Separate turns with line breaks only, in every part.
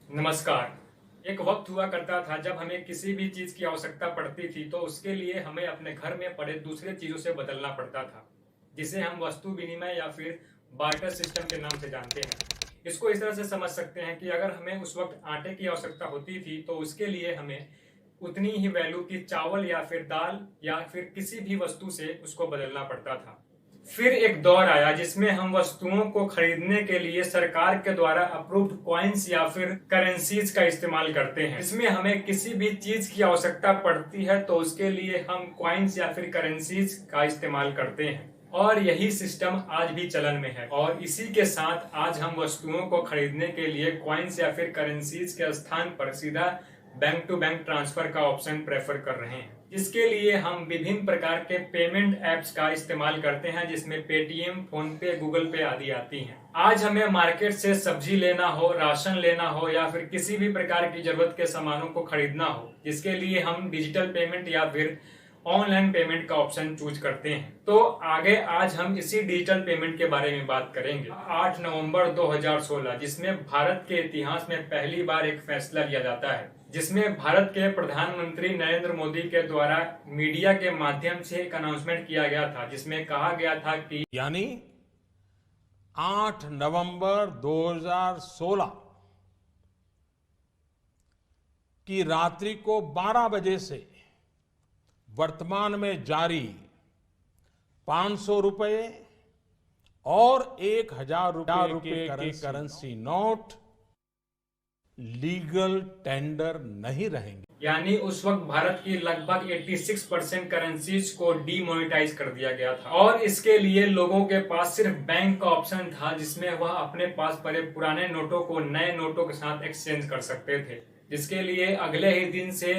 नमस्कार। एक वक्त हुआ करता था जब हमें किसी भी चीज की आवश्यकता पड़ती थी तो उसके लिए हमें अपने घर में पड़े दूसरे चीजों से बदलना पड़ता था, जिसे हम वस्तु विनिमय या फिर बार्टर सिस्टम के नाम से जानते हैं। इसको इस तरह से समझ सकते हैं कि अगर हमें उस वक्त आटे की आवश्यकता होती थी तो उसके लिए हमें उतनी ही वैल्यू की चावल या फिर दाल या फिर किसी भी वस्तु से उसको बदलना पड़ता था। फिर एक दौर आया जिसमें हम वस्तुओं को खरीदने के लिए सरकार के द्वारा अप्रूव्ड कॉइन्स या फिर करेंसीज का इस्तेमाल करते हैं। इसमें हमें किसी भी चीज की आवश्यकता पड़ती है तो उसके लिए हम कॉइन्स या फिर करेंसीज का इस्तेमाल करते हैं और यही सिस्टम आज भी चलन में है। और इसी के साथ आज हम वस्तुओं को खरीदने के लिए कॉइन्स या फिर करेंसीज के स्थान पर सीधा बैंक टू बैंक ट्रांसफर का ऑप्शन प्रेफर कर रहे हैं, जिसके लिए हम विभिन्न प्रकार के पेमेंट एप्स का इस्तेमाल करते हैं, जिसमें पेटीएम, फोन पे, गूगल पे आदि आती हैं। आज हमें मार्केट से सब्जी लेना हो, राशन लेना हो या फिर किसी भी प्रकार की जरूरत के सामानों को खरीदना हो, जिसके लिए हम डिजिटल पेमेंट या फिर ऑनलाइन पेमेंट का ऑप्शन चूज करते हैं। तो आगे आज हम इसी डिजिटल पेमेंट के बारे में बात करेंगे। 8 नवंबर 2016, जिसमें भारत के इतिहास में पहली बार एक फैसला लिया जाता है, जिसमें भारत के प्रधानमंत्री नरेंद्र मोदी के द्वारा मीडिया के माध्यम से एक अनाउंसमेंट किया गया था, जिसमें कहा गया था कि
यानी 8 नवंबर 2016 की रात्रि को 12 बजे से वर्तमान में जारी 500 रुपए और 1000 रुपए के करेंसी नोट लीगल टेंडर नहीं रहेंगे।
यानी उस वक्त भारत की लगभग 86% करेंसीज को डीमोनेटाइज कर दिया गया था और इसके लिए लोगों के पास सिर्फ बैंक का ऑप्शन था, जिसमें वह अपने पास पड़े पुराने नोटों को नए नोटों के साथ एक्सचेंज कर सकते थे, जिसके लिए अगले ही दिन से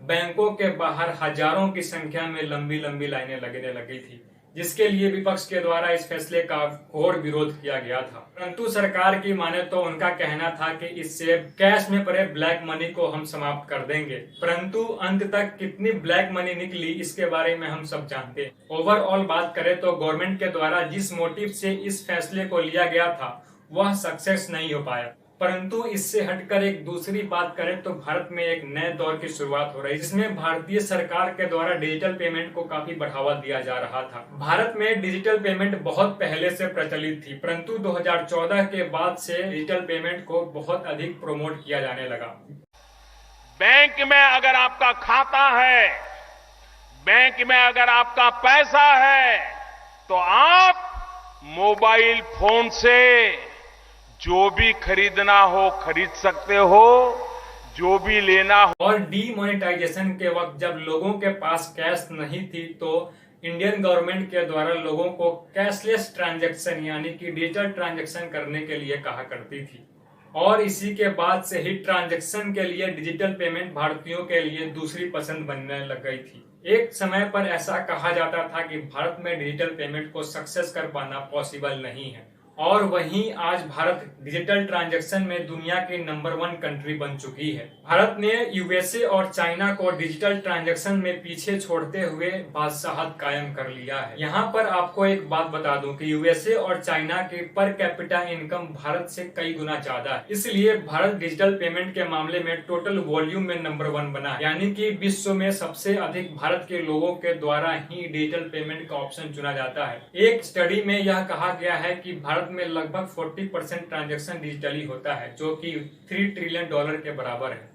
बैंकों के बाहर हजारों की संख्या में लंबी लंबी लाइनें लगने लगी थी, जिसके लिए विपक्ष के द्वारा इस फैसले का घोर विरोध किया गया था। परंतु सरकार की माने तो उनका कहना था कि इससे कैश में पड़े ब्लैक मनी को हम समाप्त कर देंगे, परंतु अंत तक कितनी ब्लैक मनी निकली इसके बारे में हम सब जानते हैं। ओवरऑल बात करें तो गवर्नमेंट के द्वारा जिस मोटिव से इस फैसले को लिया गया था वह सक्सेस नहीं हो पाया। परंतु इससे हटकर एक दूसरी बात करें तो भारत में एक नए दौर की शुरुआत हो रही है, जिसमें भारतीय सरकार के द्वारा डिजिटल पेमेंट को काफी बढ़ावा दिया जा रहा था। भारत में डिजिटल पेमेंट बहुत पहले से प्रचलित थी, परंतु 2014 के बाद से डिजिटल पेमेंट को बहुत अधिक प्रमोट किया जाने लगा।
बैंक में अगर आपका खाता है, बैंक में अगर आपका पैसा है, तो आप मोबाइल फोन से जो भी खरीदना हो खरीद सकते हो, जो भी लेना हो।
और डीमोनेटाइजेशन के वक्त जब लोगों के पास कैश नहीं थी तो इंडियन गवर्नमेंट के द्वारा लोगों को कैशलेस ट्रांजैक्शन यानी कि डिजिटल ट्रांजैक्शन करने के लिए कहा करती थी और इसी के बाद से ही ट्रांजैक्शन के लिए डिजिटल पेमेंट भारतीयों के लिए दूसरी पसंद बनने लग गई थी। एक समय पर ऐसा कहा जाता था कि भारत में डिजिटल पेमेंट को सक्सेस कर पाना पॉसिबल नहीं है और वहीं आज भारत डिजिटल ट्रांजैक्शन में दुनिया की नंबर 1 कंट्री बन चुकी है। भारत ने यूएसए और चाइना को डिजिटल ट्रांजैक्शन में पीछे छोड़ते हुए बादशाहत कायम कर लिया है। यहाँ पर आपको एक बात बता दूं कि यूएसए और चाइना की पर कैपिटा इनकम भारत से कई गुना ज्यादा है, इसलिए भारत डिजिटल पेमेंट के मामले में टोटल वॉल्यूम में नंबर 1 बना है, यानी कि विश्व में सबसे अधिक भारत के लोगों के द्वारा ही डिजिटल पेमेंट का ऑप्शन चुना जाता है। एक स्टडी में यह कहा गया है कि भारत में लगभग 40% ट्रांजैक्शन डिजिटली होता है, जो कि $3 ट्रिलियन के बराबर है।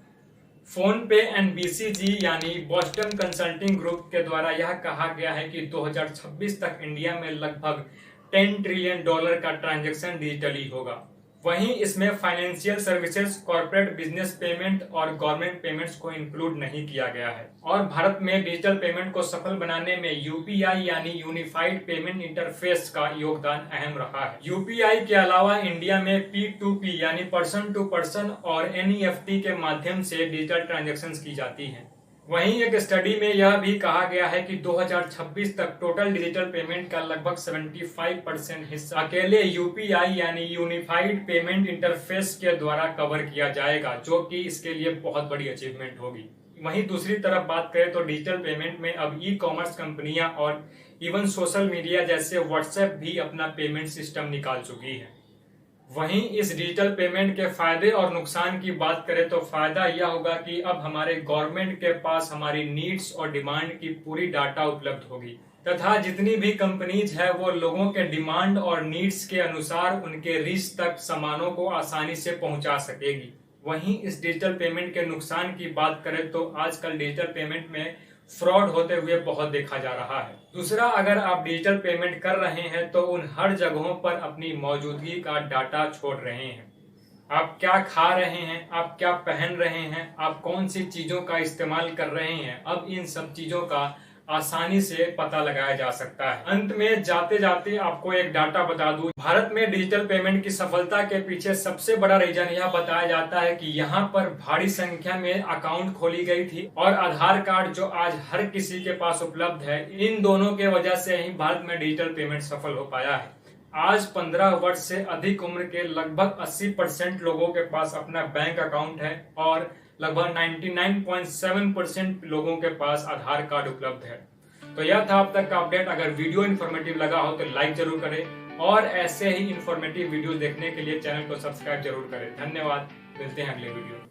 फोन पे एंड बीसीजी यानी बोस्टन कंसल्टिंग ग्रुप के द्वारा यह कहा गया है कि 2026 तक इंडिया में लगभग $10 ट्रिलियन का ट्रांजैक्शन डिजिटली होगा। वहीं इसमें financial services, corporate business payment और गवर्नमेंट पेमेंट्स को इंक्लूड नहीं किया गया है। और भारत में डिजिटल पेमेंट को सफल बनाने में यूपीआई यानी यूनिफाइड पेमेंट इंटरफेस का योगदान अहम रहा है। यूपीआई के अलावा इंडिया में P2P यानी पर्सन टू पर्सन और एनईएफटी के माध्यम से डिजिटल ट्रांजेक्शन की जाती है। वहीं एक स्टडी में यह भी कहा गया है कि 2026 तक टोटल डिजिटल पेमेंट का लगभग 75% हिस्सा अकेले यूपीआई यानी यूनिफाइड पेमेंट इंटरफेस के द्वारा कवर किया जाएगा, जो कि इसके लिए बहुत बड़ी अचीवमेंट होगी। वहीं दूसरी तरफ बात करें तो डिजिटल पेमेंट में अब ई कॉमर्स कंपनियां और इवन सोशल मीडिया जैसे व्हाट्सएप भी अपना पेमेंट सिस्टम निकाल चुकी है। वहीं इस डिजिटल पेमेंट के फायदे और नुकसान की बात करें तो फायदा यह होगा कि अब हमारे गवर्नमेंट के पास हमारी नीड्स और डिमांड की पूरी डाटा उपलब्ध होगी तथा जितनी भी कंपनीज है वो लोगों के डिमांड और नीड्स के अनुसार उनके रीच तक सामानों को आसानी से पहुंचा सकेगी। वहीं इस डिजिटल पेमेंट के नुकसान की बात करें तो आजकल डिजिटल पेमेंट में फ्रॉड होते हुए बहुत देखा जा रहा है। दूसरा, अगर आप डिजिटल पेमेंट कर रहे हैं तो उन हर जगहों पर अपनी मौजूदगी का डाटा छोड़ रहे हैं। आप क्या खा रहे हैं, आप क्या पहन रहे हैं, आप कौन सी चीजों का इस्तेमाल कर रहे हैं, अब इन सब चीजों का आसानी से पता लगाया जा सकता है। अंत में जाते जाते आपको एक डाटा बता दूं, भारत में डिजिटल पेमेंट की सफलता के पीछे सबसे बड़ा रीजन यह बताया जाता है कि यहाँ पर भारी संख्या में अकाउंट खोली गई थी और आधार कार्ड जो आज हर किसी के पास उपलब्ध है, इन दोनों के वजह से ही भारत में डिजिटल पेमेंट सफल हो पाया है। आज 15 वर्ष से अधिक उम्र के लगभग 80% लोगों के पास अपना बैंक अकाउंट है और लगभग 99.7% लोगों के पास आधार कार्ड उपलब्ध है। तो यह था अब तक का अपडेट। अगर वीडियो इन्फॉर्मेटिव लगा हो तो लाइक जरूर करें और ऐसे ही इन्फॉर्मेटिव वीडियो देखने के लिए चैनल को सब्सक्राइब जरूर करें। धन्यवाद, मिलते हैं अगले वीडियो।